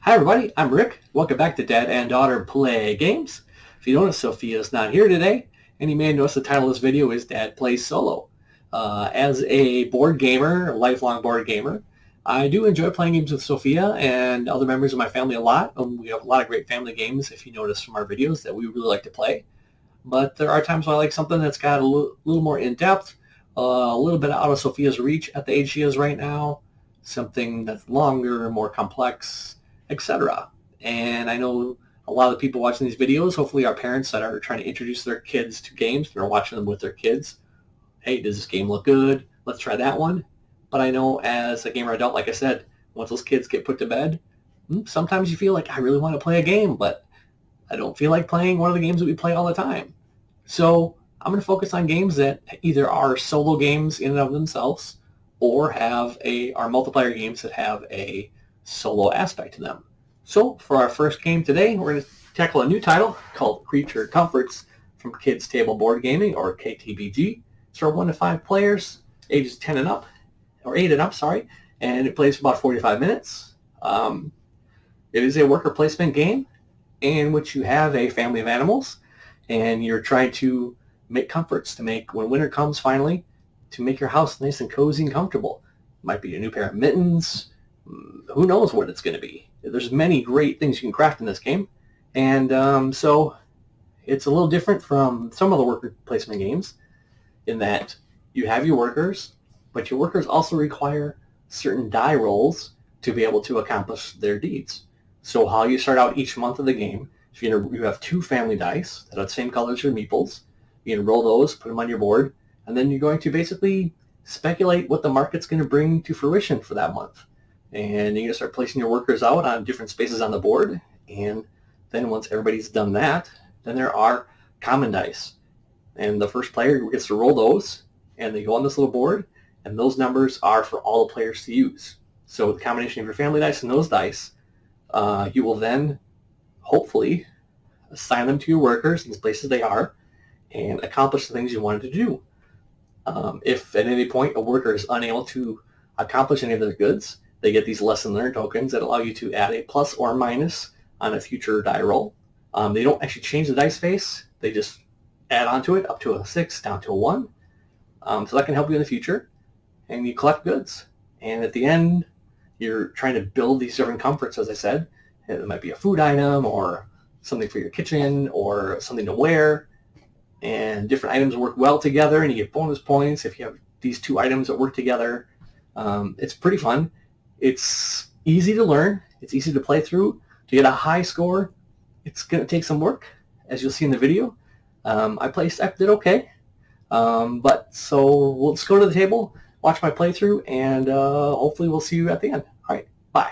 Hi everybody, I'm Rick. Welcome back to Dad and Daughter Play Games. If you notice, Sophia's not here today, and you may notice the title of this video is Dad Plays Solo. As a board gamer, a lifelong board gamer, I do enjoy playing games with Sophia and other members of my family a lot. We have a lot of great family games, if you notice from our videos, that we really like to play. But there are times when I like something that's got a little more in-depth, a little bit out of Sophia's reach at the age she is right now, something that's longer, more complex, etc. And I know a lot of the people watching these videos, hopefully are parents that are trying to introduce their kids to games. They're watching them with their kids. Hey, does this game look good? Let's try that one. But I know as a gamer adult, like I said, once those kids get put to bed, sometimes you feel like I really want to play a game, but I don't feel like playing one of the games that we play all the time. So I'm going to focus on games that either are solo games in and of themselves or are multiplayer games that have a solo aspect to them. So for our first game today, we're going to tackle a new title called Creature Comforts from Kids Table Board Gaming, or KTBG. It's for 1 to 5 players, ages 10 and up, or 8 and up, sorry, and it plays for about 45 minutes. It is a worker placement game in which you have a family of animals, and you're trying to make comforts to make, when winter comes finally, to make your house nice and cozy and comfortable. It might be a new pair of mittens. Who knows what it's going to be. There's many great things you can craft in this game. And so it's a little different from some of the worker placement games in that you have your workers, but your workers also require certain die rolls to be able to accomplish their deeds. So how you start out each month of the game, you have 2 family dice that are the same color as your meeples. You can roll those, put them on your board, and then you're going to basically speculate what the market's going to bring to fruition for that month. And you're going to start placing your workers out on different spaces on the board. And then once everybody's done that, then there are common dice. And the first player gets to roll those, and they go on this little board, and those numbers are for all the players to use. So with the combination of your family dice and those dice, you will then hopefully assign them to your workers in the places they are and accomplish the things you wanted to do. If at any point a worker is unable to accomplish any of their goods, they get these lesson learned tokens that allow you to add a plus or minus on a future die roll. They don't actually change the dice face. They just add onto it up to a 6, down to a 1. So that can help you in the future. And you collect goods. And at the end, you're trying to build these different comforts, as I said. It might be a food item or something for your kitchen or something to wear. And different items work well together, and you get bonus points if you have these 2 items that work together. It's pretty fun. It's easy to learn. It's easy to play through. To get a high score, it's going to take some work, as you'll see in the video. I did okay. So let's go to the table, watch my playthrough, and hopefully we'll see you at the end. All right, bye.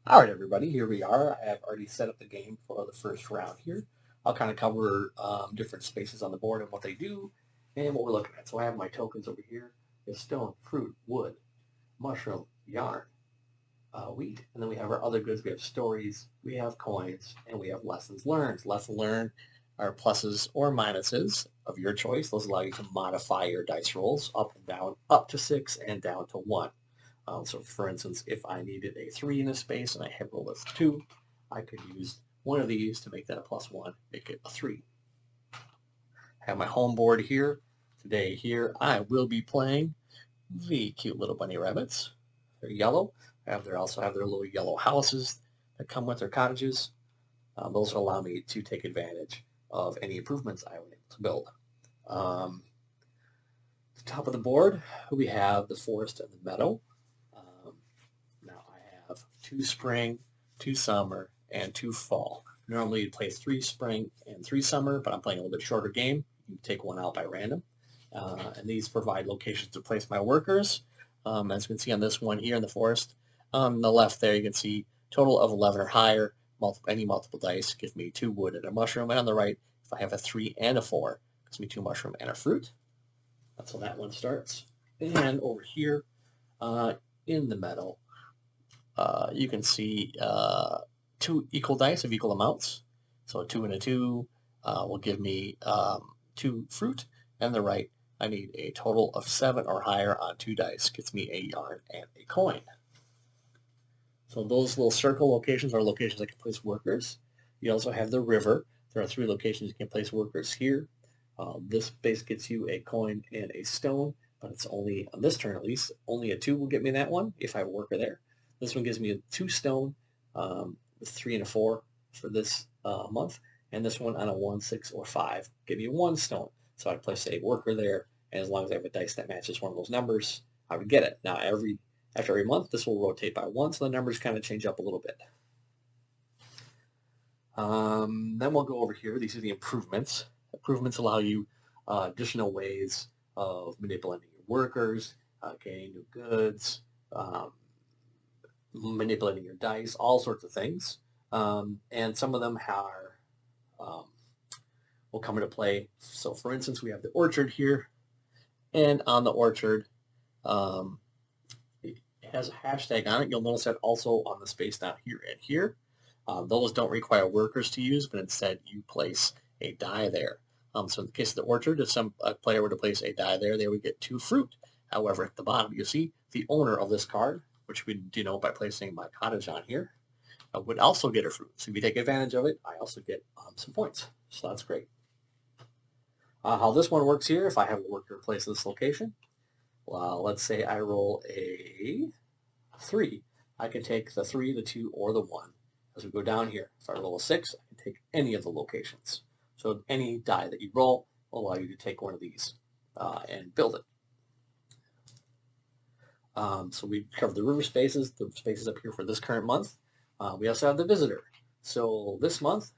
All right, everybody, here we are. I have already set up the game for the first round here. I'll kind of cover different spaces on the board and what they do and what we're looking at. So I have my tokens over here. There's stone, fruit, wood, mushroom, yarn, wheat, and then we have our other goods. We have stories, we have coins, and we have lessons learned. Lessons learned are pluses or minuses of your choice. Those allow you to modify your dice rolls up and down, up to 6 and down to 1. So for instance, if I needed a 3 in a space and I had rolled a 2, I could use one of these to make that a +1, make it a 3. I have my home board here. Today here I will be playing the cute little bunny rabbits. They're yellow. They also have their little yellow houses that come with their cottages. Those will allow me to take advantage of any improvements I was able to build. At the top of the board, we have the forest and the meadow. Now I have 2 spring, 2 summer, and 2 fall. Normally you'd play 3 spring and 3 summer, but I'm playing a little bit shorter game. You can take one out by random. And these provide locations to place my workers. As you can see on this one here in the forest, on the left there you can see total of 11 or higher. Any multiple dice gives me 2 wood and a mushroom. And on the right, if I have a 3 and a 4, it gives me 2 mushroom and a fruit. That's how that one starts. And over here in the meadow, you can see 2 equal dice of equal amounts. So a 2 and a 2 will give me 2 fruit. And the right, I need a total of 7 or higher on 2 dice. Gets me a yarn and a coin. So those little circle locations are locations that can place workers. You also have the river. There are 3 locations you can place workers here. This base gets you a coin and a stone, but it's only, on this turn at least, only a 2 will get me that one if I have a worker there. This one gives me a 2 stone with 3 and a 4 for this month, and this one on a 1, 6, or 5 give me 1 stone. So I'd place a worker there, and as long as I have a dice that matches one of those numbers, I would get it. Now after every month, this will rotate by 1, so the numbers kind of change up a little bit. Then we'll go over here. These are the improvements. Improvements allow you additional ways of manipulating your workers, gaining new goods, manipulating your dice, all sorts of things. And some of them will come into play. So for instance, we have the orchard here, and on the orchard, it has a hashtag on it. You'll notice that also on the space down here and here. Those don't require workers to use, but instead you place a die there. So in the case of the orchard, if a player were to place a die there, they would get 2 fruit. However, at the bottom, you see the owner of this card, which we denote by placing my cottage on here, would also get a fruit. So if you take advantage of it, I also get some points. So that's great. How this one works here, if I have a worker place this location, well, let's say I roll a 3. I can take the 3, the 2, or the 1. As we go down here, if I roll a 6, I can take any of the locations. So any die that you roll will allow you to take one of these and build it. So we covered the river spaces, the spaces up here for this current month. We also have the visitor. So this month,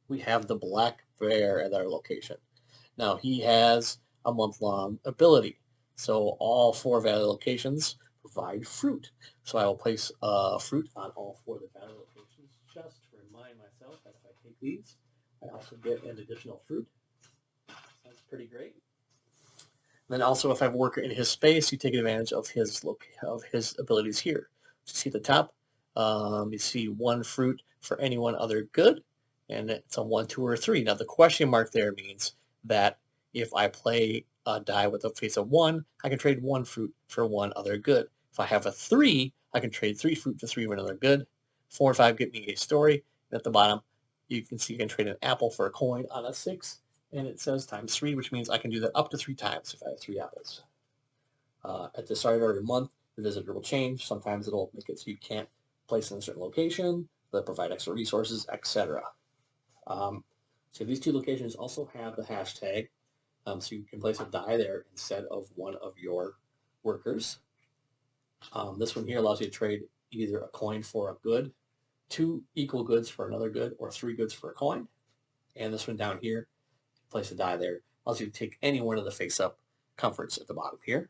we have the black bear at our location. Now he has a month-long ability. So all 4 valid locations provide fruit. So I will place fruit on all 4 of the valid locations just to remind myself that if I take these, I also get an additional fruit. That's pretty great. Then also, if I have a worker in his space, you take advantage of his abilities here. So see the top, you see 1 fruit for any 1 other good, and it's a 1, 2, or 3. Now the question mark there means that if I play a die with a face of 1, I can trade 1 fruit for 1 other good. If I have a 3, I can trade 3 fruit for 3 of another good. 4 and 5 get me a story. And at the bottom, you can see you can trade an apple for a coin on a 6. And it says times 3, which means I can do that up to 3 times if I have 3 apples. At the start of every month, the visitor will change. Sometimes it'll make it so you can't place in a certain location, they'll provide extra resources, etc. So these 2 locations also have the hashtag, so you can place a die there instead of 1 of your workers. This one here allows you to trade either a coin for a good, 2 equal goods for another good, or 3 goods for a coin. And this one down here, place a die there, allows you to take any one of the face-up comforts at the bottom here.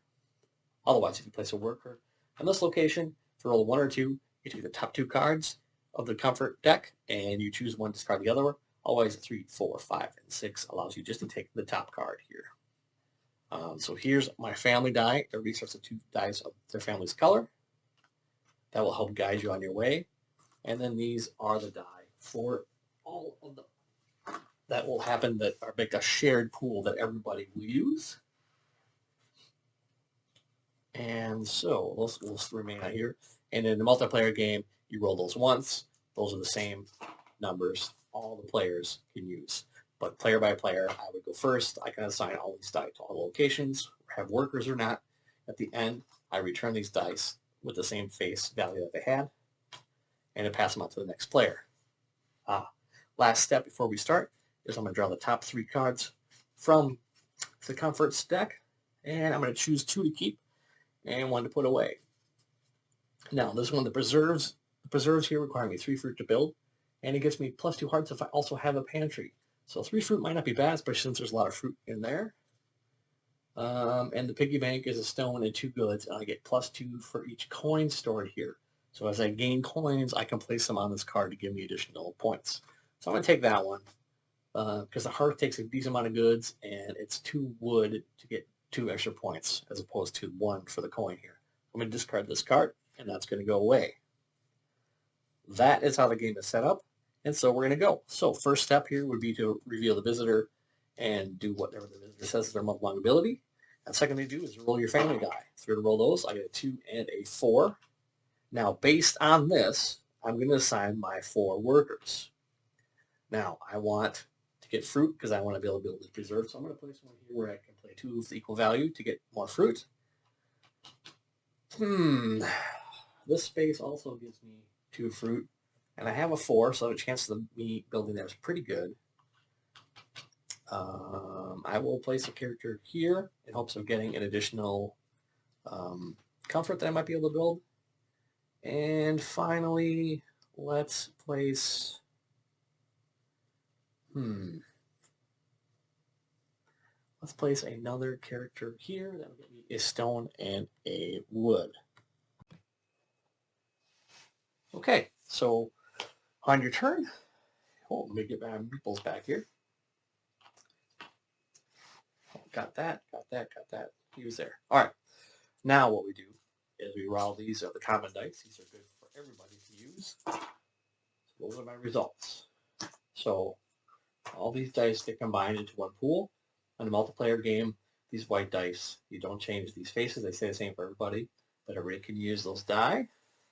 Otherwise, if you place a worker on this location, if you roll a 1 or 2, you take the top 2 cards of the comfort deck, and you choose one to discard the other one. Always 3, 4, 5, and 6 allows you just to take the top card here. So here's my family die. Everybody starts with 2 dice of their family's color. That will help guide you on your way. And then these are the die for all of them. That will happen that are make a shared pool that everybody will use. And so those will remain out here. And in the multiplayer game, you roll those once. Those are the same numbers all the players can use. But player by player, I would go first. I can assign all these die to all the locations, have workers or not. At the end, I return these dice with the same face value that they had, and I pass them on to the next player. Last step before we start is I'm going to draw the top 3 cards from the Comforts deck, and I'm going to choose 2 to keep and 1 to put away. Now, this one, the preserves here require me 3 fruit to build, and it gets me plus 2 hearts if I also have a pantry. So 3 fruit might not be bad, especially since there's a lot of fruit in there. And the piggy bank is a stone and 2 goods, and I get plus 2 for each coin stored here. So as I gain coins, I can place them on this card to give me additional points. So I'm going to take that one because the hearth takes a decent amount of goods, and it's 2 wood to get 2 extra points as opposed to 1 for the coin here. I'm going to discard this card, and that's going to go away. That is how the game is set up, and so we're going to go. So first step here would be to reveal the visitor and do whatever the visitor says is their month-long ability. And second thing to do is roll your family die. If you're to roll those, I get a 2 and a 4. Now, based on this, I'm going to assign my 4 workers. Now, I want to get fruit because I want to be able to build this preserve. So I'm going to place one here where I can play 2 of equal value to get more fruit. This space also gives me 2 fruit. And I have a 4, so the chance of me building there is pretty good. I will place a character here in hopes of getting an additional comfort that I might be able to build. And finally, let's place... Let's place another character here. That will get me a stone and a wood. Okay, so on your turn, let me get my meeples back here. Got that. He was there. All right. Now what we do is we roll these are the common dice. These are good for everybody to use. So those are my results. So all these dice get combined into one pool. In a multiplayer game, these white dice, you don't change these faces. They stay the same for everybody, but everybody can use those die.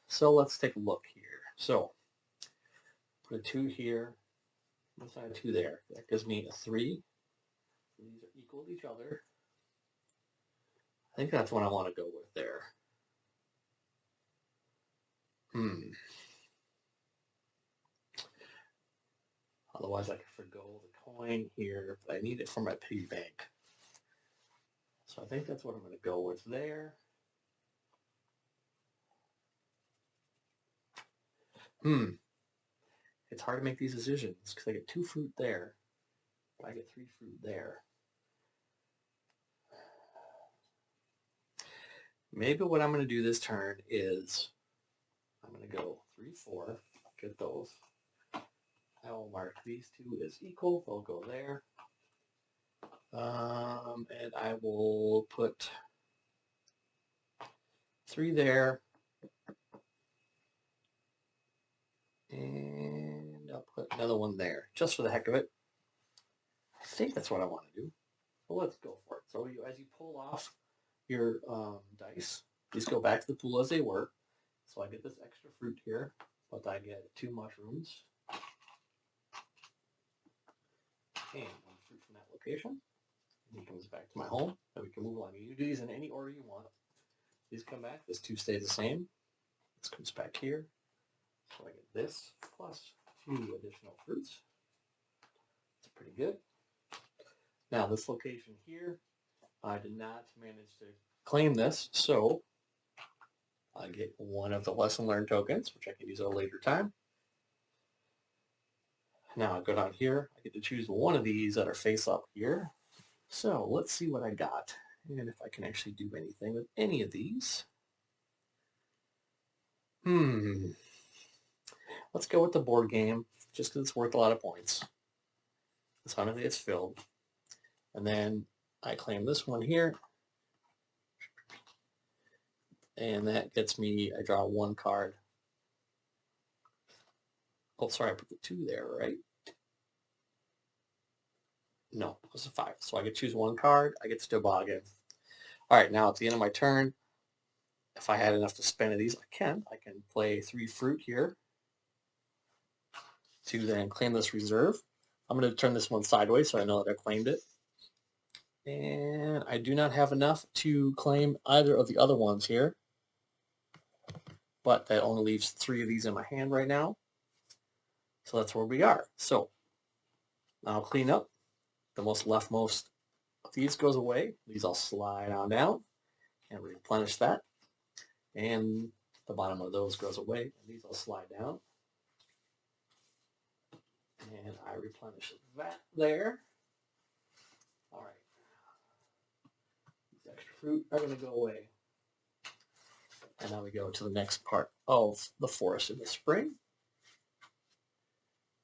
So let's take a look here. So put a 2 here, inside 2 there. That gives me a 3. These are equal to each other. I think that's what I want to go with there. Otherwise, I could forgo the coin here, but I need it for my piggy bank. So I think that's what I'm going to go with there. It's hard to make these decisions because I get 2 fruit there, but I get 3 fruit there. Maybe what I'm going to do this turn is I'm going to go 3, 4, get those. I will mark these 2 as equal. They'll go there. And I will put 3 there. And I'll put another one there, just for the heck of it. I think that's what I want to do. Well, let's go for it. So as you pull off your dice, these go back to the pool as they were. So I get this extra fruit here, but I get 2 mushrooms and 1 fruit from that location. And he comes back to my home, and we can move along. You do these in any order you want. These come back. This 2 stays the same. This comes back here. So I get this plus 2 additional fruits. It's pretty good. Now this location here, I did not manage to claim this, so I get 1 of the lesson learned tokens, which I can use at a later time. Now I go down here, I get to choose 1 of these that are face up here. So let's see what I got, and if I can actually do anything with any of these. Let's go with the board game, just because it's worth a lot of points. This 100 gets filled. And then I claim this one here. And that gets me, I draw 1 card. Oh, sorry, I put the 2 there, right? No, it was a 5. So I get to choose 1 card. I get to toboggan. All right, now at the end of my turn, if I had enough to spend of these, I can play 3 fruit here to then claim this reserve. I'm going to turn this one sideways so I know that I claimed it. And I do not have enough to claim either of the other ones here. But that only leaves 3 of these in my hand right now. So that's where we are. So I'll clean up. The most leftmost of these goes away. These I'll slide on down and replenish that. And the bottom of those goes away. And these I'll slide down. And I replenish that there. All right. These extra fruit are going to go away. And now we go to the next part of the forest in the spring.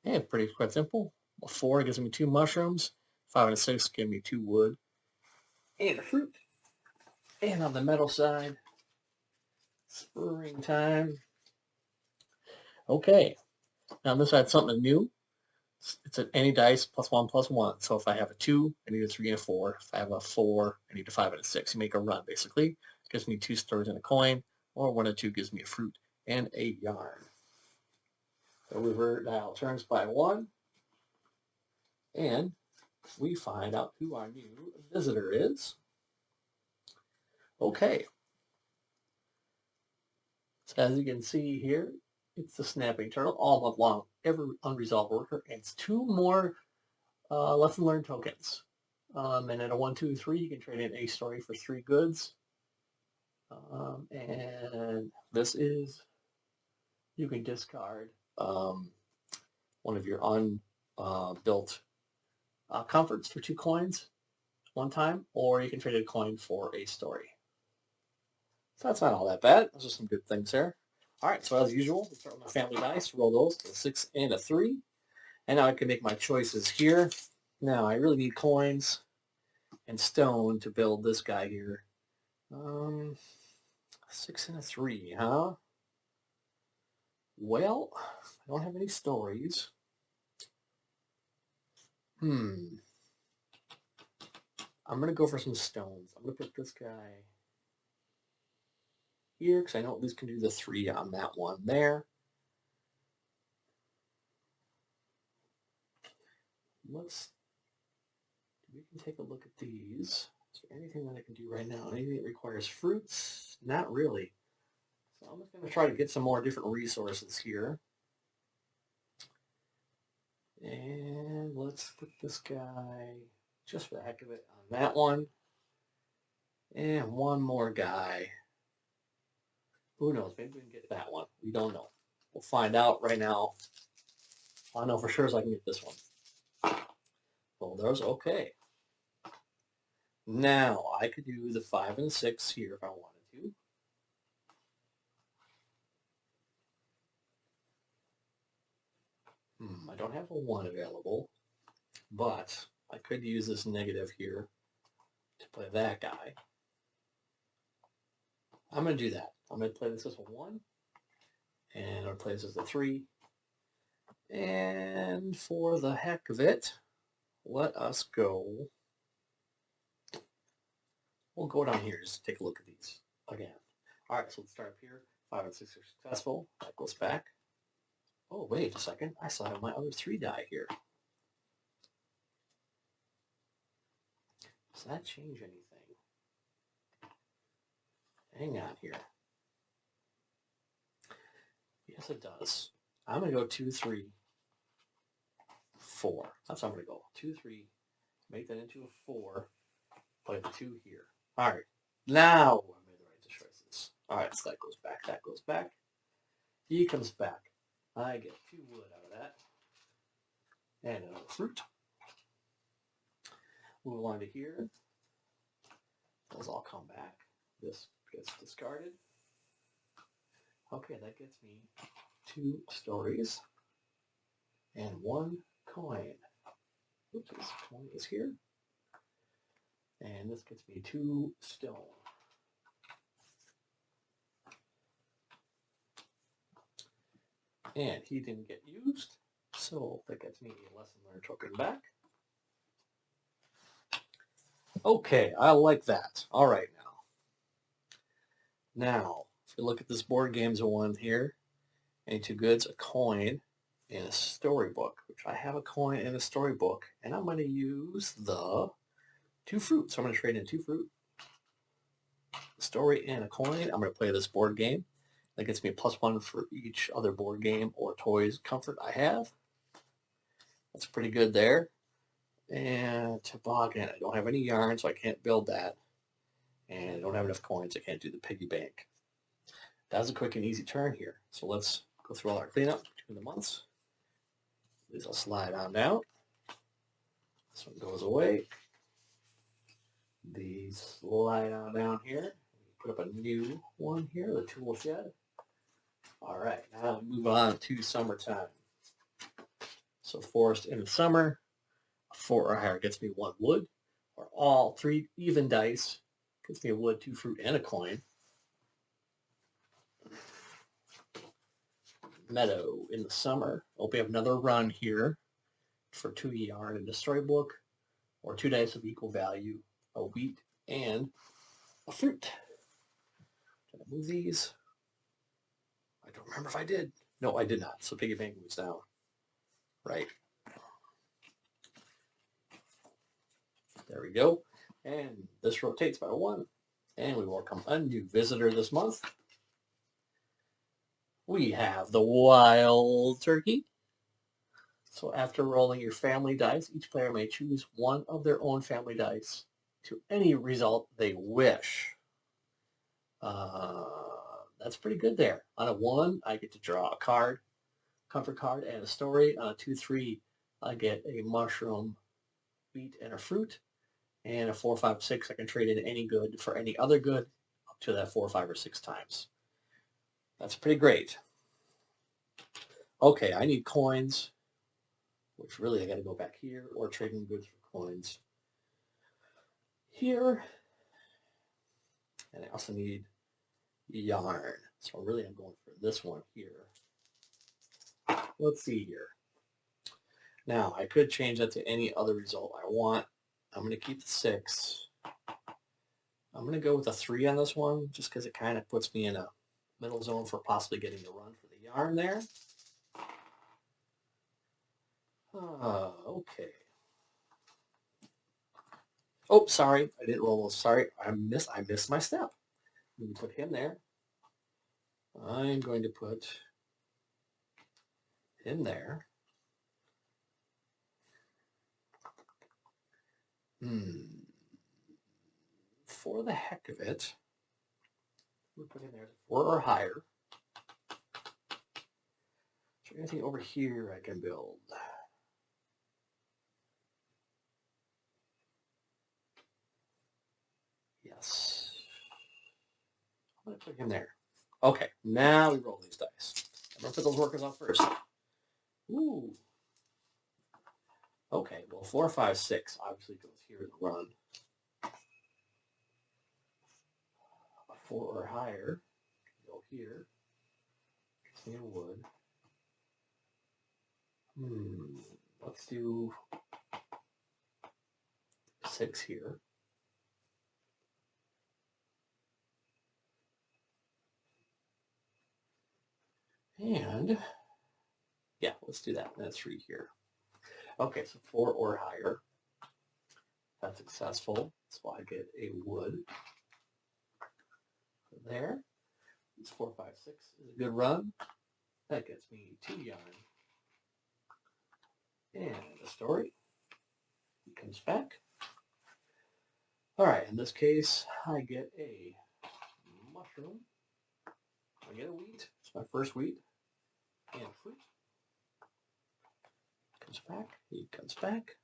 And pretty quite simple. A 4 gives me 2 mushrooms. 5 and a 6 give me 2 wood and a fruit. And on the metal side, springtime. Okay. Now this side, something new. It's an any dice +1/+1. So if I have a 2, I need a 3 and a 4. If I have a 4, I need a 5 and a 6. You make a run, basically. It gives me 2 stars and a coin, or 1 and 2 gives me a fruit and 8 yarn. The river dial turns by 1, and we find out who our new visitor is. Okay. So as you can see here, it's the snapping turtle, all month long, every unresolved worker, and it's 2 more lesson learned tokens. And at a 1, 2, 3, you can trade in a story for 3 goods. And this is, you can discard one of your unbuilt comforts for 2 coins one time, or you can trade a coin for a story. So that's not all that bad. Those are some good things there. All right, so as usual, we start with my family dice, roll those to a 6 and a 3. And now I can make my choices here. Now I really need coins and stone to build this guy here. 6 and a 3, huh? Well, I don't have any stories. I'm going to go for some stones. I'm going to put this guy here because I know at least can do the 3 on that one there. We can take a look at these. Is there anything that I can do right now? Anything that requires fruits? Not really. So I'm just going to try to get some more different resources here. And let's put this guy, just for the heck of it, on that one. And one more guy. Who knows? Maybe we can get that one. We don't know. We'll find out right now. All I know for sure is I can get this one. Well, there's okay. Now, I could do the 5 and 6 here if I wanted to. I don't have a 1 available, but I could use this negative here to play that guy. I'm going to do that. I'm going to play this as a 1, and I'm going to play this as a 3. And for the heck of it, let us go. We'll go down here just to take a look at these again. All right, so let's start up here. 5 and 6 are successful. That goes back. Oh, wait a second. I still have my other 3 die here. Does that change anything? Hang on here. Yes, it does. I'm going to go 2, 3, 4. That's how I'm going to go. 2, 3. Make that into a 4. Play the 2 here. All right. Now I made the right choices. All right, so that goes back. That goes back. He comes back. I get 2 wood out of that. And another fruit. Move along to here. Those all come back. This gets discarded. Okay, that gets me 2 stories and 1 coin. Oops, this coin is here. And this gets me 2 stone. And he didn't get used, so that gets me a lesson learned token back. Okay, I like that. All right now, if you look at this board games one here, any 2 goods, a coin, and a storybook, which I have a coin and a storybook, and I'm going to use the 2 fruit. So I'm going to trade in 2 fruit, a story, and a coin. I'm going to play this board game. That gets me a +1 for each other board game or toys comfort I have. That's pretty good there. And toboggan, I don't have any yarn, so I can't build that. And I don't have enough coins, I can't do the piggy bank. That was a quick and easy turn here. So let's go through all our cleanup between the months. These will slide on down. This one goes away. These slide on down here. Put up a new one here, the tool shed. All right, now we move on to summertime. So forest in the summer, 4 or higher gets me 1 wood, or all 3 even dice gets me a wood, 2 fruit, and a coin. Meadow in the summer. We have another run here for 2 yarn and a storybook, or 2 dice of equal value, a wheat, and a fruit. Can I move these? I don't remember if I did. No, I did not. So piggy bank moves down. Right. There we go. And this rotates by 1. And we welcome a new visitor this month. We have the wild turkey. So after rolling your family dice, each player may choose one of their own family dice to any result they wish. That's pretty good there. On a 1, I get to draw a card, comfort card, and a story. On a 2-3, I get a mushroom, wheat, and a fruit. And a 4, 5, 6, I can trade in any good for any other good up to that 4, 5, or 6 times. That's pretty great. Okay, I need coins, which really I got to go back here or trading goods for coins here. And I also need yarn. So really I'm going for this one here. Let's see here. Now I could change that to any other result I want. I'm going to keep the 6. I'm going to go with a 3 on this one just because it kind of puts me in a middle zone for possibly getting the run for the yarn there. Okay. Oh, sorry, I didn't roll those. Sorry, I missed my step. I'm going to put him there. I'm going to put him there. For the heck of it, we'll put him there 4 or higher. Is there anything over here I can build? Yes. I'm going to put him there. Okay, now we roll these dice. I'm going to put those workers on first. Ooh. Okay, well, 4, 5, 6 obviously goes here in the run. A 4 or higher, go here. Give me a wood. Let's do 6 here. And yeah, let's do that. That's 3 here. Okay, so 4 or higher. That's successful. So I get a wood there. It's 4, 5, 6 is a good run. That gets me 2 yarn. And a story. He comes back. All right, in this case, I get a mushroom. I get a wheat. It's my first wheat. And fruit. Comes back. He comes back.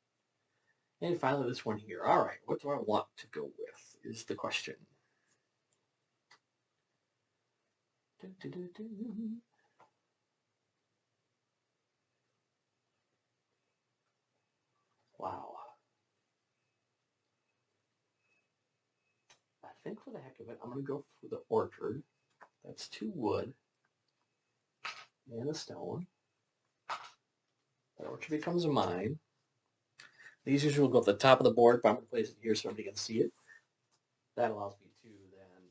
And finally, this one here. All right, what do I want to go with is the question. Wow. I think for the heck of it, I'm going to go for the orchard. That's 2 wood and a stone. That orchard becomes mine. These usually will go at the top of the board, but I'm going to place it here so everybody can see it. That allows me to then,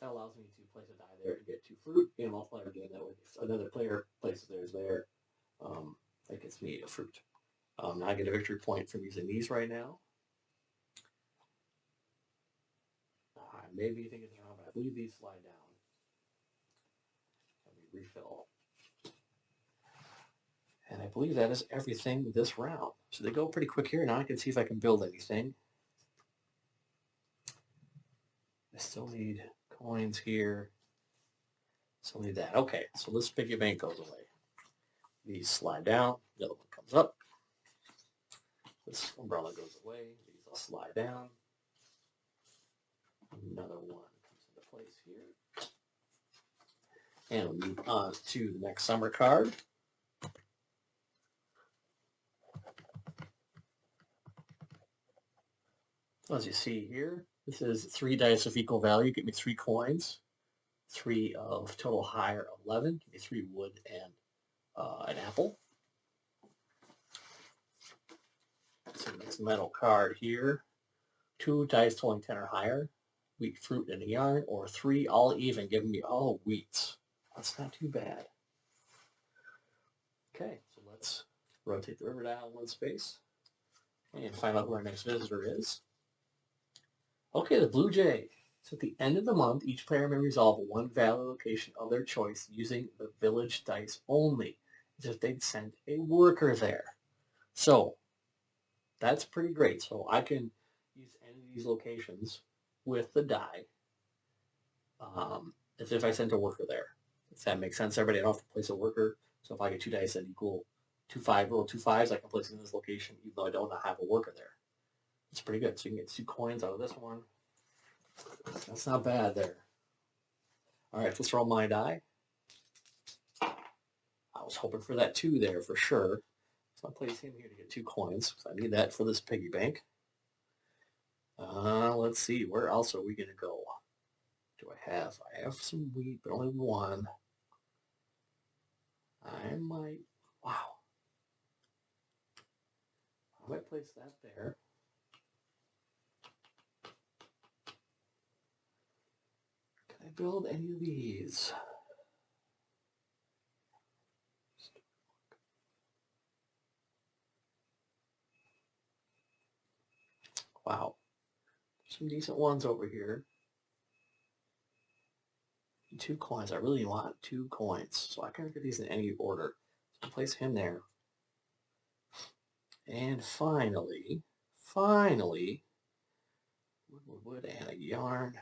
that allows me to place a die there and get 2 fruit and multiply again. That way, if another player places theirs there, that gets me a fruit. Now I get a victory point from using these right now. I may be thinking it's wrong, but I believe these slide down. Let me refill. And I believe that is everything this round. So they go pretty quick here. Now I can see if I can build anything. I still need coins here. Still need that. Okay, so this piggy bank goes away. These slide down. The other one comes up. This umbrella goes away. These all slide down. Another one comes into place here. And we'll move on to the next summer card. As you see here, this is 3 dice of equal value. Give me 3 coins. 3 of total higher 11. Give me 3 wood and an apple. So next metal card here. 2 dice totaling 10 or higher. wheat, fruit, and a yarn, or 3 all even, giving me all wheats. That's not too bad. Okay, so let's rotate the river dial one space and find out who our next visitor is. Okay, the Blue Jay. So at the end of the month, each player may resolve one valid location of their choice using the village dice only, as if they'd sent a worker there. So that's pretty great. So I can use any of these locations with the die as if I sent a worker there. Does that make sense, everybody? I don't have to place a worker. So if I get 2 dice that equal 2 roll 2 5s, I can place it in this location even though I don't have a worker there. It's pretty good. So you can get 2 coins out of this one. That's not bad there. All right, let's roll my die. I was hoping for that 2 there for sure. So I'll place him here to get 2 coins because I need that for this piggy bank. Let's see, where else are we going to go? Do I have? I have some wheat, but only 1. I might, wow. I might place that there. Can I build any of these? Wow. Some decent ones over here. 2 coins. I really want 2 coins. So I can get these in any order. So I'll place him there. And finally, wood, and a yarn.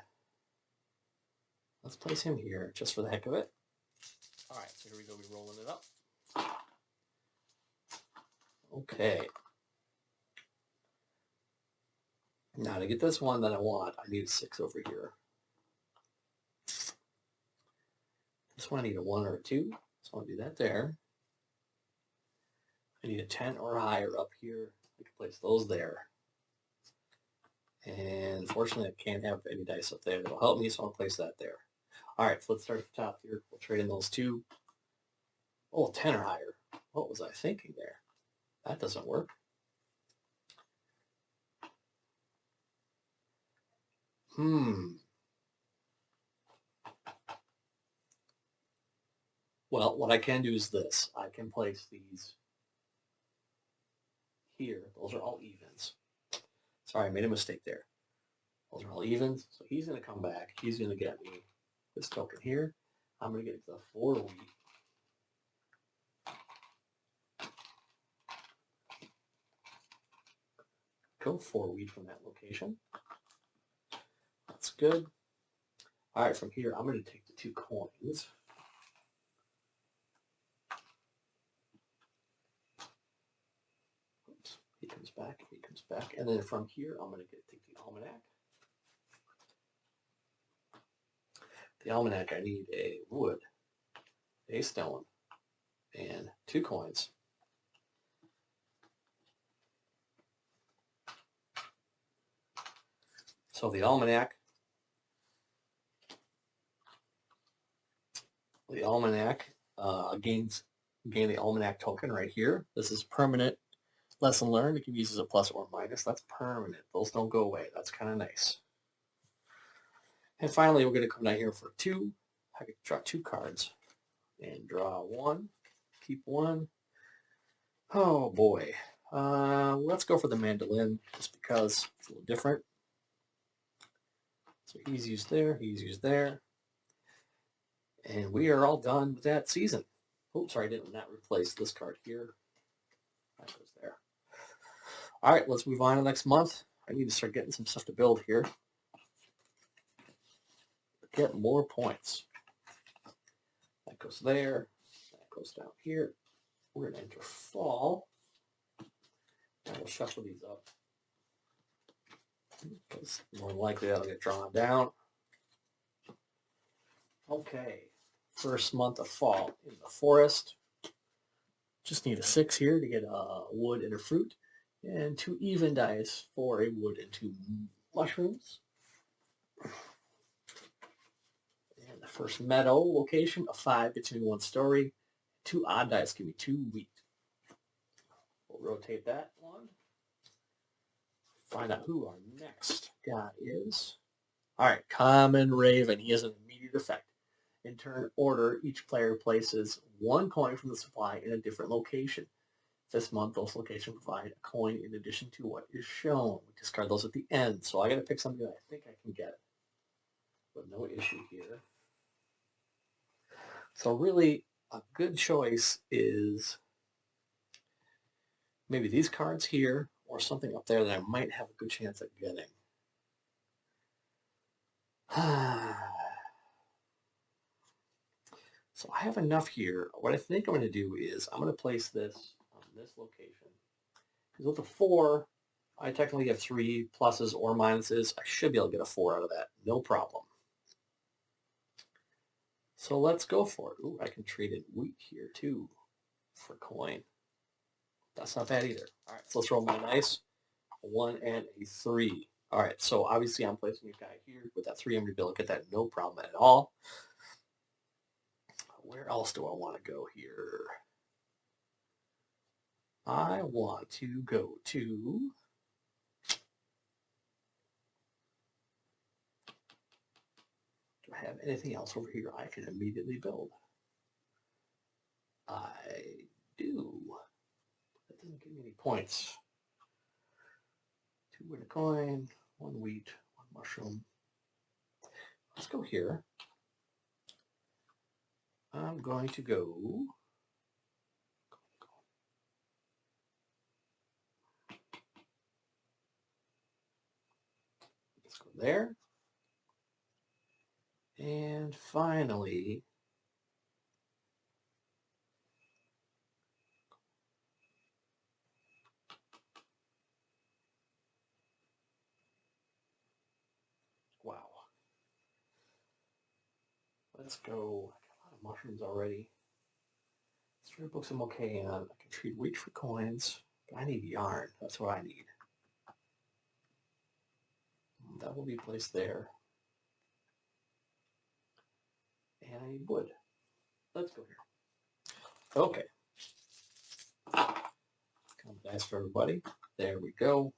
Let's place him here just for the heck of it. All right, so here we go. We're rolling it up. Okay. Now to get this one that I want, I need a 6 over here. This one I need a 1 or a 2, so I'll do that there. I need a 10 or higher up here. I can place those there. And unfortunately, I can't have any dice up there that'll help me, so I'll place that there. All right, so let's start at the top here. We'll trade in those 2. Oh, 10 or higher. What was I thinking there? That doesn't work. Well, what I can do is this. I can place these here. Those are all evens. Sorry, I made a mistake there. Those are all evens. So he's going to come back. He's going to get me this token here. I'm going to get the 4 wheat. Go 4 wheat from that location. That's good. All right, from here, I'm going to take the 2 coins. Oops, he comes back, and then from here, I'm going to take the almanac. The almanac, I need a wood, a stone, and 2 coins. So the almanac, gain the almanac token right here. This is permanent lesson learned. It can be used as a plus or minus. That's permanent. Those don't go away. That's kind of nice. And finally, we're going to come down here for 2. I can draw 2 cards and draw 1. Keep 1. Oh boy. Let's go for the mandolin just because it's a little different. So he's used there. He's used there. And we are all done with that season. Oops, sorry, I did not replace this card here. That goes there. All right, let's move on to next month. I need to start getting some stuff to build here. Get more points. That goes there. That goes down here. We're going to enter fall. And we'll shuffle these up. Because more than likely that'll get drawn down. Okay. First month of fall in the forest. Just need a 6 here to get a wood and a fruit. And 2 even dice for a wood and 2 mushrooms. And the first meadow location, a 5 gets me 1 story. 2 odd dice give me 2 wheat. We'll rotate that one. Find out who our next guy is. All right, Common Raven. He has an immediate effect. In turn order, each player places one coin from the supply in a different location. This month, those locations provide a coin in addition to what is shown. We discard those at the end, so I got to pick something that I think I can get, but no issue here. So really, a good choice is maybe these cards here or something up there that I might have a good chance at getting. So I have enough here. What I think I'm going to do is I'm going to place this on this location. Because with a 4, I technically have 3 pluses or minuses. I should be able to get a 4 out of that. No problem. So let's go for it. Ooh, I can trade in wheat here too for coin. That's not bad either. All right, so let's roll my dice. A 1 and a 3. All right, so obviously I'm placing a guy here. With that 3, I'm going to be able to get that no problem at all. Where else do I want to go here? I want to go to... Do I have anything else over here I can immediately build? I do. That doesn't give me any points. 2 win a coin, 1 wheat, 1 mushroom. Let's go here. I'm going to go... Let's go there. And finally, wow. Let's go. I got a lot of mushrooms already. Storybooks I'm okay on. I can trade wheat for coins. But I need yarn. That's what I need. That will be placed there. And I need wood. Let's go here. Okay. Come dice for everybody. There we go.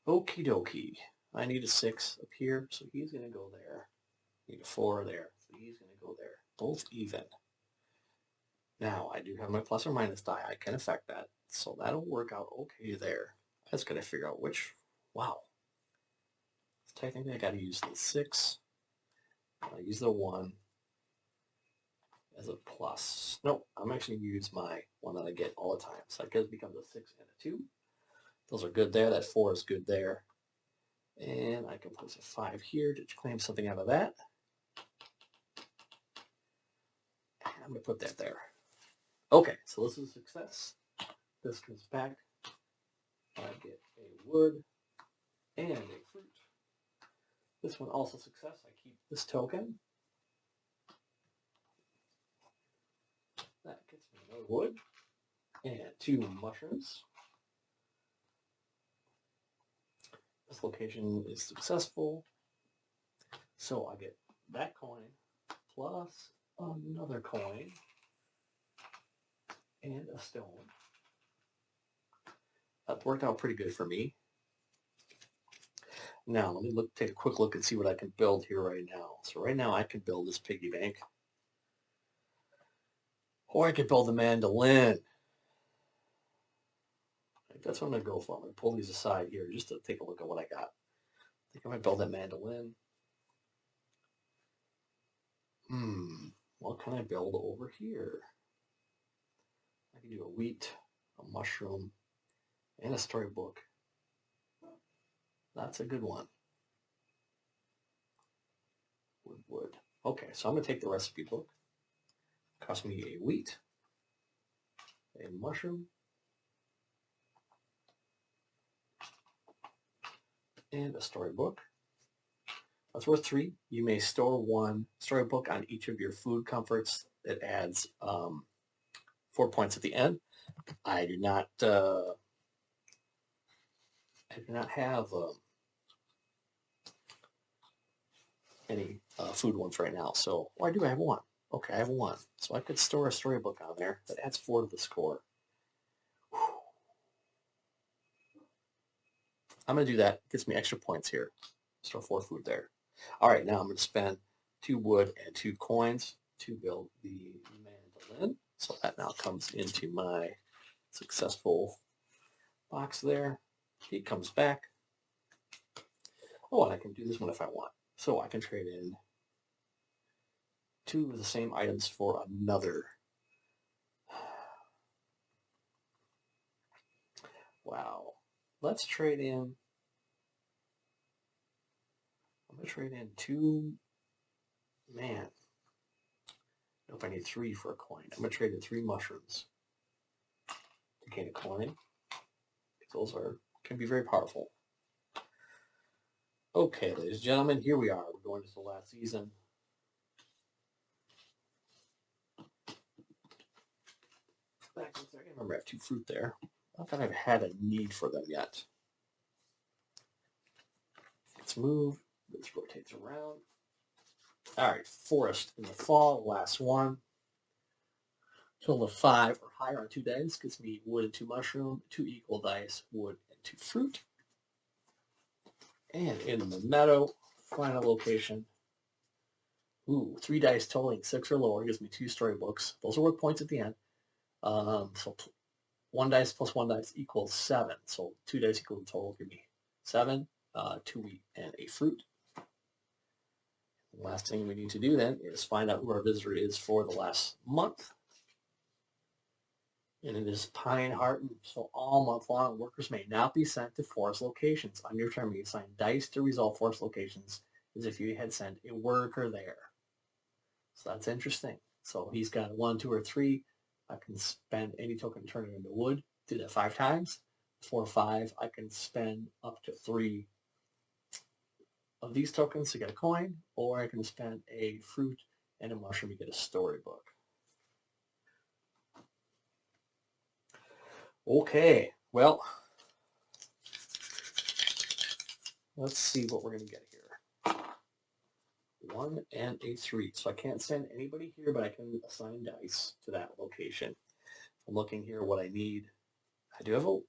Okie dokie. I need a 6 up here, so he's going to go there. I need a 4 there, so he's going to go there. Both even. Now, I do have my plus or minus die. I can affect that, so that'll work out okay there. I just got to figure out which... Wow. Technically, I got to use the 6. I'll use the 1 as a plus. Nope, I'm actually going to use my one that I get all the time. So it becomes a 6 and a 2. Those are good there. That 4 is good there. And I can place a 5 here to claim something out of that. And I'm going to put that there. Okay, so this is a success. This comes back. I get a wood and a fruit. This one also success. I keep this token. That gets me another wood and 2 mushrooms. This location is successful. So I get that coin plus another coin and a stone. That worked out pretty good for me. Now let me take a quick look and see what I can build here right now. So right now I can build this piggy bank. Or I could build the mandolin. I think that's what I'm going to go for. I'm going to pull these aside here just to take a look at what I got. I think I might build that mandolin. What can I build over here? I can do a wheat, a mushroom, and a storybook. That's a good one. Wood. Okay, so I'm going to take the recipe book. Cost me a wheat, a mushroom, and a storybook. That's worth 3. You may store 1 storybook on each of your food comforts. It adds 4 points at the end. I do not have any food ones right now. So, I do have 1. Okay, I have 1. So I could store a storybook on there. That adds 4 to the score. I'm going to do that. It gets me extra points here. Store 4 food there. All right, now I'm going to spend 2 wood and 2 coins to build the mandolin. So that now comes into my successful box there. He comes back. Oh, and I can do this one if I want. So I can trade in 2 of the same items for another. Wow. Let's trade in. I'm going to trade in 2. Man. I don't know if I need 3 for a coin. I'm going to trade in 3 mushrooms to gain a coin. Those can be very powerful. Okay, ladies and gentlemen, here we are. We're going to the last season. Back one second. Remember, I have 2 fruit there. Not that I've had a need for them yet. Let's move. This rotates around. All right, forest in the fall, last one. Total of 5 or higher on 2 dice gives me wood and 2 mushroom, 2 equal dice, wood and 2 fruit. And in the meadow, final location. Ooh, 3 dice totaling 6 or lower gives me 2 storybooks. Those are worth points at the end. So 1 dice plus 1 dice equals 7. So 2 dice equal total give me 7, 2 wheat, and a fruit. The last thing we need to do then is find out who our visitor is for the last month. And it is Pine Hearten. So all month long, workers may not be sent to forest locations. On your turn, you assign dice to resolve forest locations as if you had sent a worker there. So that's interesting. So he's got 1, 2, or 3. I can spend any token and turn it into wood. Do that 5 times. For 5, I can spend up to 3 of these tokens to get a coin, or I can spend a fruit and a mushroom to get a storybook. Okay, well, let's see what we're going to get here. 1 and a 3. So I can't send anybody here, but I can assign dice to that location. I'm looking here what I need. I do have a...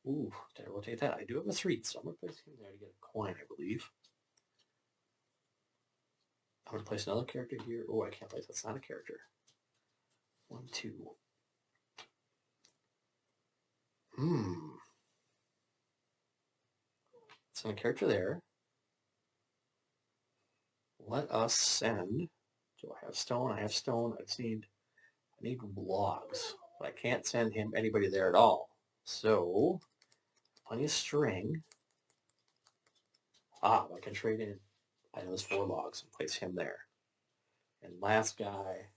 Ooh, did I rotate that? I do have a 3, so I'm going to place him there to get a coin, I believe. I'm going to place another character here. Oh, I can't place. That's not a character. 1, 2. Send a character there. Let us send. Do I have stone? I have stone. I need logs, but I can't send him anybody there at all. So, plenty of string. I can trade in items 4 logs and place him there. And last guy.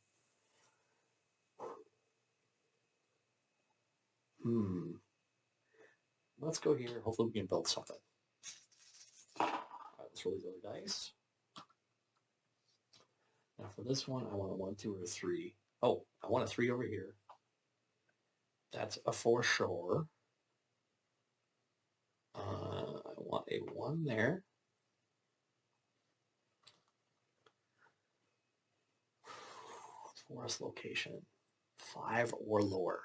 Let's go here. Hopefully we can build something. Let's roll these other dice. Now for this one, I want a 1, 2, or a 3. Oh, I want a 3 over here. That's a for sure. I want a 1 there. Forest location, 5 or lower.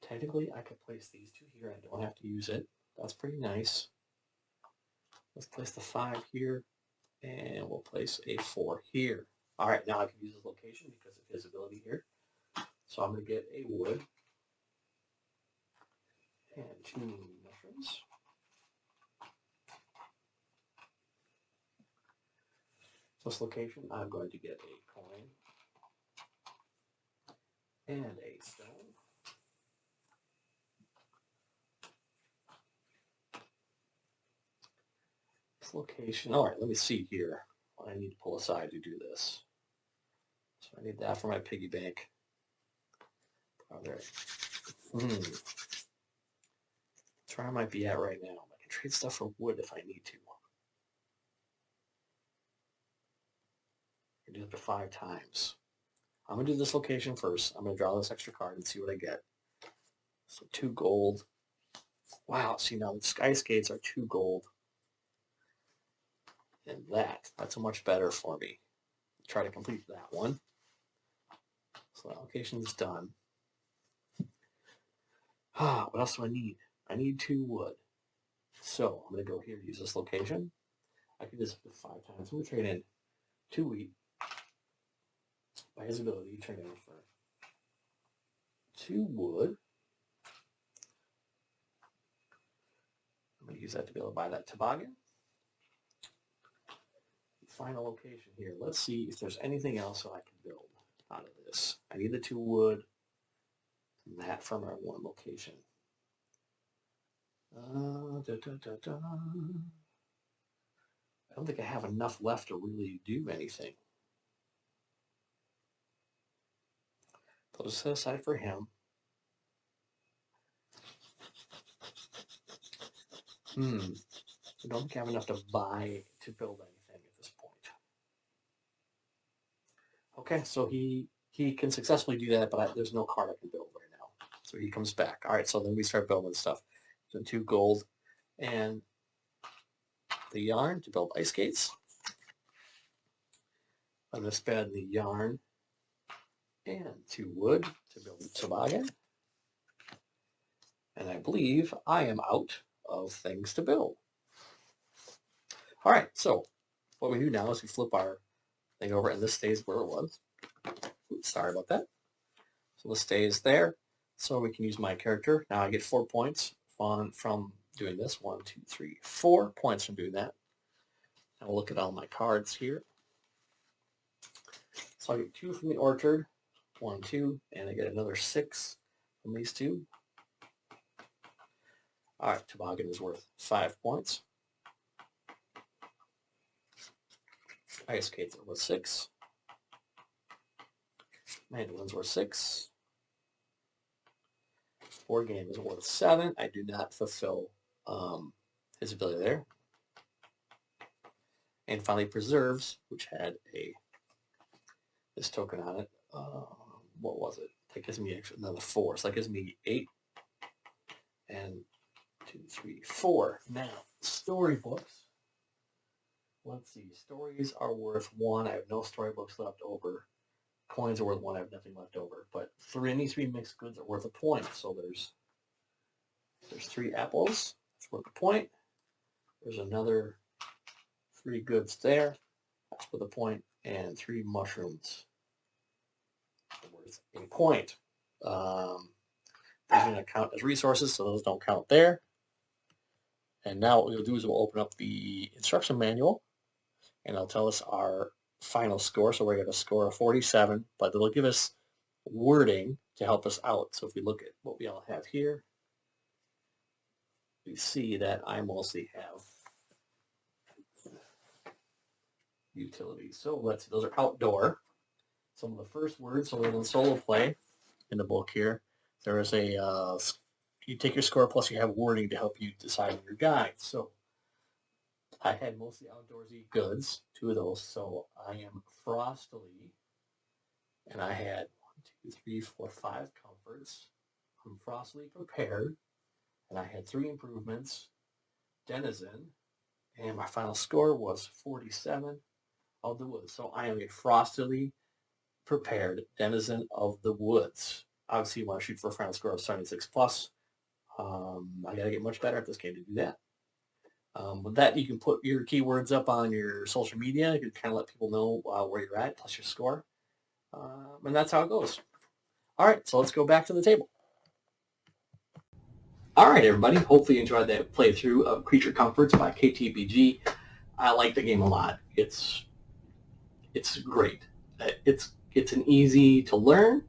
Technically, I could place these 2 here. I don't have to use it. That's pretty nice. Let's place the 5 here, and we'll place a 4 here. All right, now I can use this location because of his ability here. So I'm going to get a wood and 2 mushrooms. This location, I'm going to get a coin and a stone. This location, all right, let me see here what I need to pull aside to do this. So I need that for my piggy bank. Oh, there. That's where I might be at right now. I can trade stuff for wood if I need to. I can do it for 5 times. I'm going to do this location first. I'm going to draw this extra card and see what I get. So 2 gold. Wow, see now the sky skates are 2 gold. And that's much better for me. Try to complete that one. So the allocation is done. What else do I need? I need 2 wood. So I'm going to go here, use this location. I can do this 5 times. I'm going to trade in 2 wheat. By his ability, trade in for 2 wood. I'm going to use that to be able to buy that toboggan. Final location here. Let's see if there's anything else that I can build out of this. I need the 2 wood and that from our 1 location. I don't think I have enough left to really do anything. Put this aside for him. I don't think I have enough to buy to build anything at this point. Okay, so he can successfully do that, but there's no card I can build right now. So he comes back. All right, so then we start building stuff. So 2 gold and the yarn to build ice skates. I'm going to spend the yarn and 2 wood to build the toboggan. And I believe I am out of things to build. All right, so what we do now is we flip our thing over, and this stays where it was. Oops, sorry about that. So this stays there, so we can use my character. Now I get 4 points from doing this. 1, 2, 3, 4 points from doing that. Now we'll look at all my cards here. So I get 2 from the orchard, 1, 2, and I get another 6 from these 2. All right, toboggan is worth 5 points. Ice skates are worth 6. Mandolin's worth 6. Board game is worth 7. I do not fulfill his ability there. And finally, preserves, which had this token on it. What was it? That gives me actually another 4. So that gives me 8 and 2, 3, 4. Now, storybooks. Let's see. Stories are worth 1. I have no storybooks left over. Coins are worth 1. I have nothing left over. But any 3 mixed goods are worth a point. So there's 3 apples. That's worth a point. There's another 3 goods there. That's worth a point. And 3 mushrooms worth a point. These are going to count as resources, so those don't count there. And now what we'll do is we'll open up the instruction manual, and it'll tell us our final score. So we're going to score a 47, but it'll give us wording to help us out. So if we look at what we all have here, we see that I mostly have utilities. So let's see, those are outdoor. Some of the first words, so in solo play in the book here, there is you take your score plus you have wording to help you decide your guide. So I had mostly outdoorsy goods, 2 of those. So I am frostily, and I had 1, 2, 3, 4, 5 comforts. I'm frostily prepared, and I had 3 improvements, denizen, and my final score was 47 of the woods. So I am a frostily prepared denizen of the woods. Obviously, you want to shoot for a final score of 76 plus. I got to get much better at this game to do that. With that, you can put your keywords up on your social media. You can kind of let people know where you're at, plus your score. And that's how it goes. All right, so let's go back to the table. All right, everybody. Hopefully you enjoyed that playthrough of Creature Comforts by KTBG. I like the game a lot. It's great. It's an easy to learn,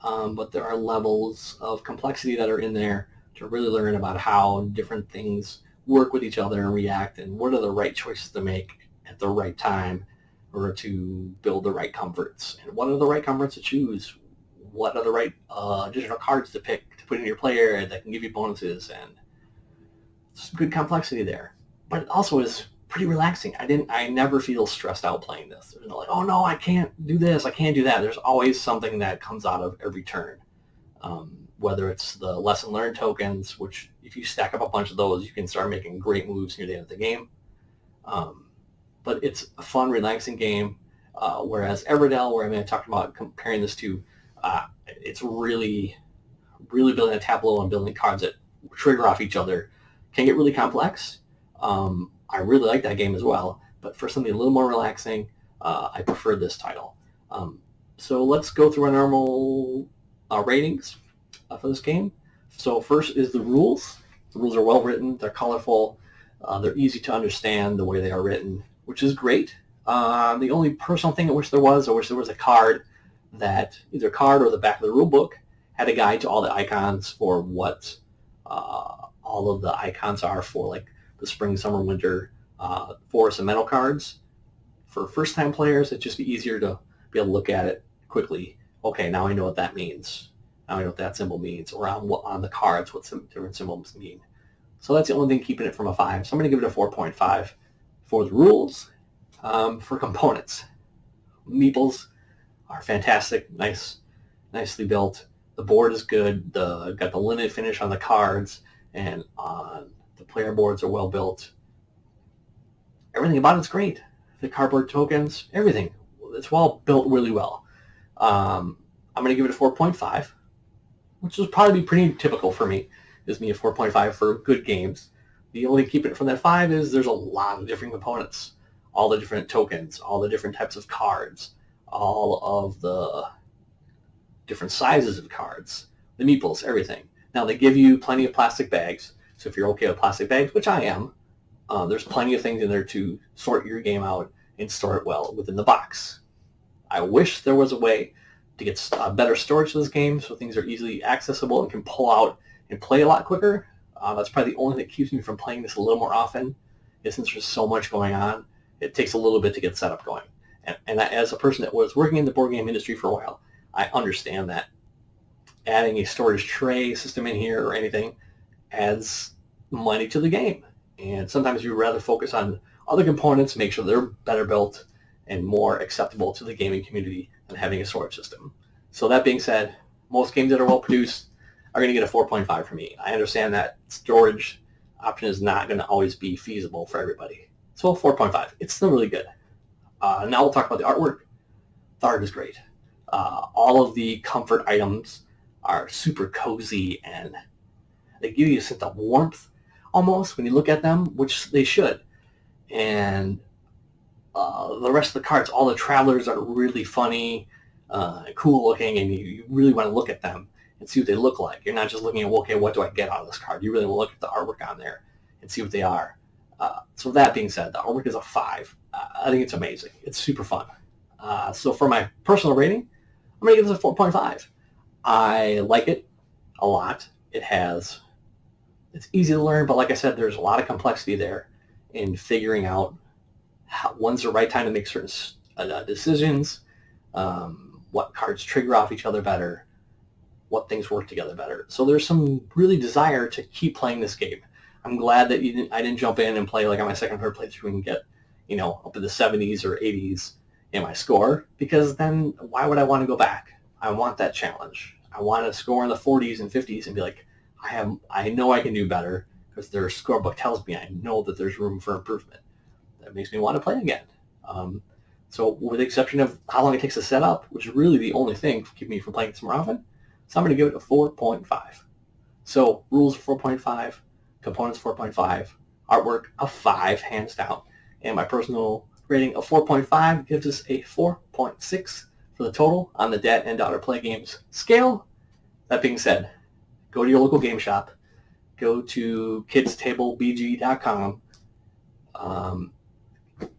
but there are levels of complexity that are in there to really learn about how different things work with each other and react, and what are the right choices to make at the right time in order to build the right comforts, and what are the right comforts to choose, what are the right additional cards to pick to put in your player that can give you bonuses, and some good complexity there. But it also is pretty relaxing. I never feel stressed out playing this. There's no like, oh no, I can't do this, I can't do that. There's always something that comes out of every turn. Whether it's the lesson learned tokens, which if you stack up a bunch of those, you can start making great moves near the end of the game. But it's a fun, relaxing game. Whereas Everdell, where I talked about comparing this to, it's really building a tableau and building cards that trigger off each other Can get really complex. I really like that game as well, but for something a little more relaxing, I prefer this title. So let's go through our normal ratings for this game. So first is the rules. The rules are well written, they're colorful, they're easy to understand the way they are written, which is great. The only personal thing I wish there was a card that, either a card or the back of the rule book, had a guide to all the icons for what all of the icons are for, like the spring, summer, winter, forest, and metal cards. For first-time players, it'd just be easier to be able to look at it quickly. Okay, now I know what that means. Now I know what that symbol means, or on the cards what some different symbols mean. So that's the only thing keeping it from a 5. So I'm going to give it a 4.5 for the rules. For components, meeples are fantastic, nicely built. The board is good. Got the linen finish on the cards, and on the player boards are well built. Everything about it's great. The cardboard tokens, everything. It's well built really well. I'm going to give it a 4.5, which will probably be pretty typical for me. Gives me a 4.5 for good games. The only keeping it from that 5 is there's a lot of different components. All the different tokens, all the different types of cards, all of the different sizes of cards, the meeples, everything. Now they give you plenty of plastic bags, so if you're okay with plastic bags, which I am, there's plenty of things in there to sort your game out and store it well within the box. I wish there was a way to get better storage for this game so things are easily accessible and can pull out and play a lot quicker. That's probably the only thing that keeps me from playing this a little more often, is since there's so much going on, it takes a little bit to get set up going. And as a person that was working in the board game industry for a while, I understand that adding a storage tray system in here or anything adds money to the game. And sometimes you'd rather focus on other components, make sure they're better built and more acceptable to the gaming community than having a storage system. So that being said, most games that are well produced are going to get a 4.5 from me. I understand that storage option is not going to always be feasible for everybody. So 4.5. It's still really good. Now we'll talk about the artwork. The art is great. All of the comfort items are super cozy, and they give you a sense of warmth almost when you look at them, which they should. And the rest of the cards, all the travelers are really funny, cool looking, and you really want to look at them and see what they look like. You're not just looking at, okay, what do I get out of this card? You really want to look at the artwork on there and see what they are. So that being said, the artwork is a 5. I think it's amazing. It's super fun. So for my personal rating, I'm going to give this a 4.5. I like it a lot. It's easy to learn, but like I said, there's a lot of complexity there in figuring out when's the right time to make certain decisions, what cards trigger off each other better, what things work together better. So there's some really desire to keep playing this game. I'm glad that I didn't jump in and play like on my second or third playthrough and get, up in the 70s or 80s in my score, because then why would I want to go back? I want that challenge. I want to score in the 40s and 50s and be like, I know I can do better because their scorebook tells me I know that there's room for improvement. That makes me want to play again. So with the exception of how long it takes to set up, which is really the only thing keeping me from playing this more often, so I'm going to give it a 4.5. So rules 4.5, components 4.5, artwork a 5 hands down, and my personal rating of 4.5 gives us a 4.6 for the total on the Dad and Daughter Play Games scale. That being said, go to your local game shop, go to kidstablebg.com,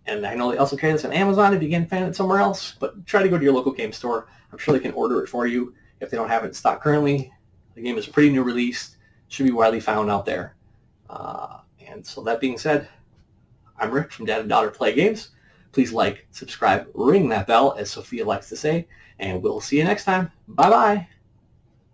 and I know they also carry this on Amazon if you can't find it somewhere else, but try to go to your local game store. I'm sure they can order it for you if they don't have it in stock currently. The game is a pretty new release, should be widely found out there. And so that being said, I'm Rick from Dad and Daughter Play Games. Please like, subscribe, ring that bell, as Sophia likes to say, and we'll see you next time. Bye-bye.